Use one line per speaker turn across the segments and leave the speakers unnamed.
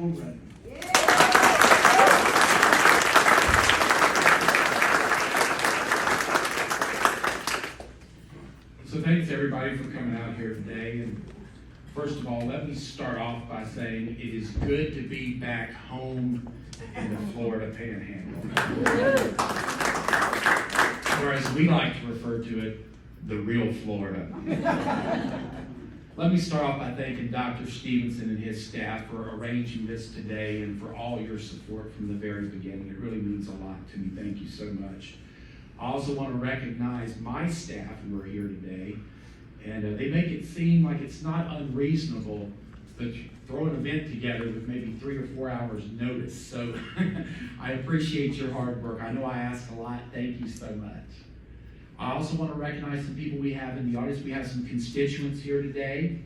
Ready. So thanks everybody for coming out here today. And first of all, let me start off by saying it is good to be back home in the Florida Panhandle. Or as we like to refer to it, the real Florida. Let me start off by thanking Dr. Stevenson and his staff for arranging this today and for all your support from the very beginning. It really means a lot to me. Thank you so much. I also want to recognize my staff who are here today, and they make it seem like it's not unreasonable to throw an event together with maybe 3 or 4 hours notice. So I appreciate your hard work. I know I ask a lot. Thank you so much. I also want to recognize some people we have in the audience. We have some constituents here today,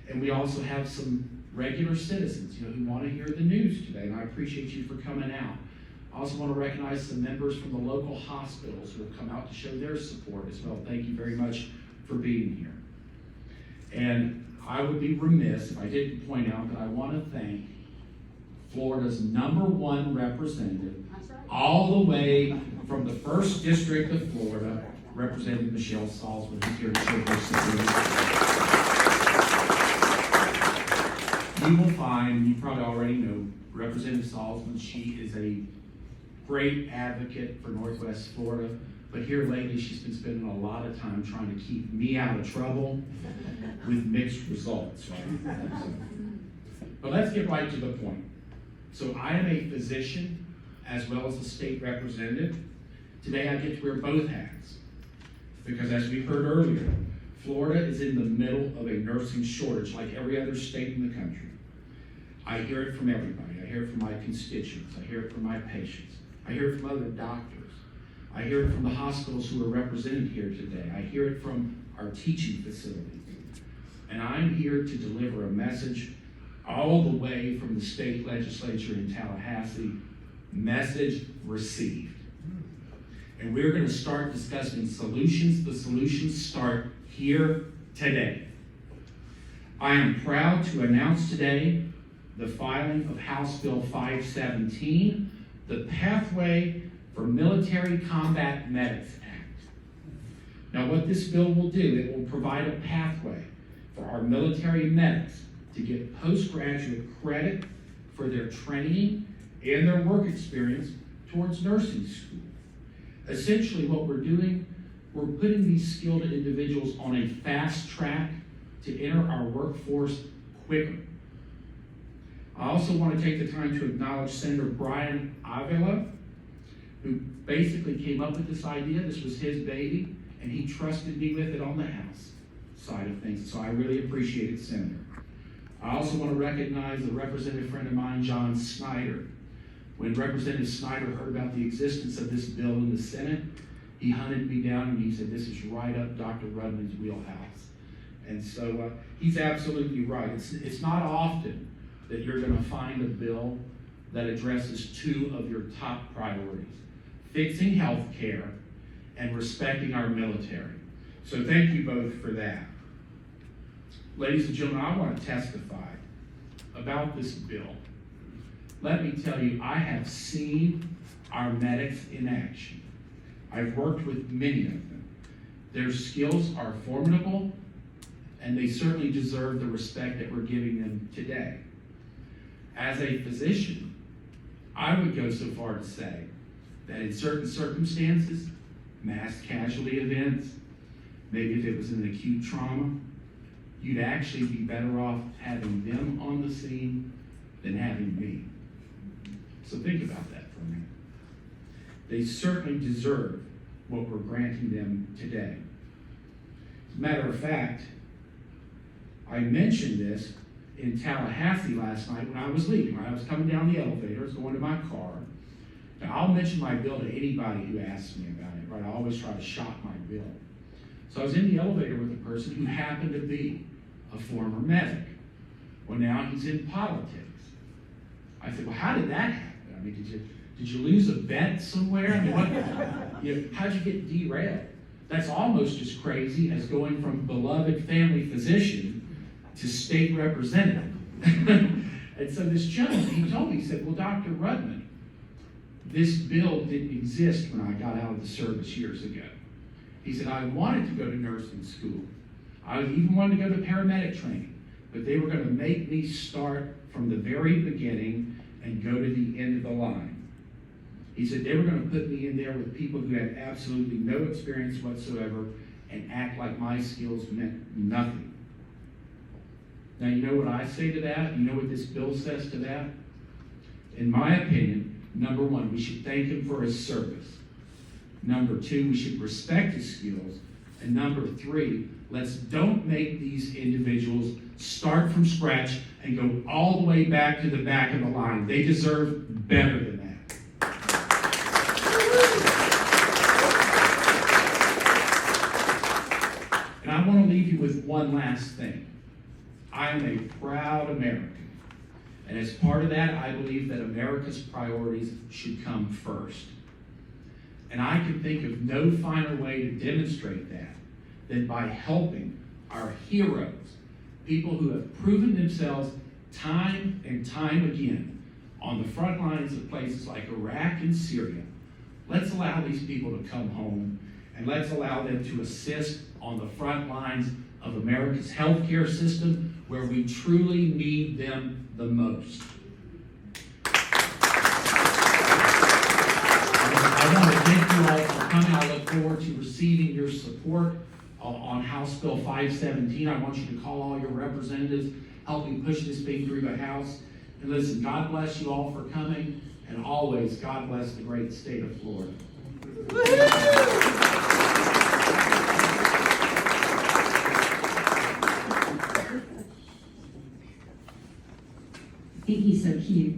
and we also have some regular citizens, who want to hear the news today, and I appreciate you for coming out. I also want to recognize some members from the local hospitals who have come out to show their support as well. Thank you very much for being here. And I would be remiss if I didn't point out that I want to thank Florida's #1 representative, all the way from the 1st District of Florida, Representative Michelle Salzman, who's here to show her support. You will find, you probably already know, Representative Salzman, she is a great advocate for Northwest Florida, but here lately she's been spending a lot of time trying to keep me out of trouble with mixed results, right? But let's get right to the point. So I am a physician as well as a state representative. Today I get to wear both hats because, as we heard earlier, Florida is in the middle of a nursing shortage like every other state in the country. I hear it from everybody. I hear it from my constituents. I hear it from my patients. I hear it from other doctors. I hear it from the hospitals who are represented here today. I hear it from our teaching facilities. And I'm here to deliver a message all the way from the state legislature in Tallahassee. Message received. And we're going to start discussing solutions. The solutions start here today. I am proud to announce today the filing of House Bill 517, the Pathway for Military Combat Medics Act. Now, what this bill will do, it will provide a pathway for our military medics to get postgraduate credit for their training and their work experience towards nursing school. Essentially, what we're doing, we're putting these skilled individuals on a fast track to enter our workforce quicker. I also want to take the time to acknowledge Senator Brian Avila, who basically came up with this idea. This was his baby, and he trusted me with it on the House side of things. So I really appreciate it, Senator. I also want to recognize a representative friend of mine, John Snyder. When Representative Snyder heard about the existence of this bill in the Senate, he hunted me down and he said, this is right up Dr. Rudman's wheelhouse. And so he's absolutely right. It's not often that you're going to find a bill that addresses 2 of your top priorities: fixing health care and respecting our military. So thank you both for that. Ladies and gentlemen, I want to testify about this bill. Let me tell you, I have seen our medics in action. I've worked with many of them. Their skills are formidable, and they certainly deserve the respect that we're giving them today. As a physician, I would go so far to say that in certain circumstances, mass casualty events, maybe if it was an acute trauma, you'd actually be better off having them on the scene than having me. So think about that for a minute. They certainly deserve what we're granting them today. As a matter of fact, I mentioned this in Tallahassee last night when I was leaving. I was coming down the elevator, I was going to my car. Now, I'll mention my bill to anybody who asks me about it, right? I always try to shop my bill. So I was in the elevator with a person who happened to be a former medic. Well, now he's in politics. I said, well, how did that happen? I mean, did you lose a bet somewhere? I mean, how'd you get derailed? That's almost as crazy as going from beloved family physician to state representative. And so this gentleman, he told me, he said, well, Dr. Rudman, this bill didn't exist when I got out of the service years ago. He said, I wanted to go to nursing school. I even wanted to go to paramedic training, but they were going to make me start from the very beginning and go to the end of the line. He said they were going to put me in there with people who had absolutely no experience whatsoever and act like my skills meant nothing. Now, you know what I say to that? You know what this bill says to that? In my opinion, number one, we should thank him for his service. Number two, we should respect his skills. And number three, don't make these individuals start from scratch and go all the way back to the back of the line. They deserve better than that. And I want to leave you with one last thing. I am a proud American. And as part of that, I believe that America's priorities should come first. And I can think of no finer way to demonstrate that than by helping our heroes, people who have proven themselves time and time again on the front lines of places like Iraq and Syria. Let's allow these people to come home, and let's allow them to assist on the front lines of America's healthcare system, where we truly need them the most. I want to thank you all for coming. I look forward to receiving your support on House Bill 517. I want you to call all your representatives, help me push this thing through the House. And listen, God bless you all for coming, and always, God bless the great state of Florida.
I think he's so cute.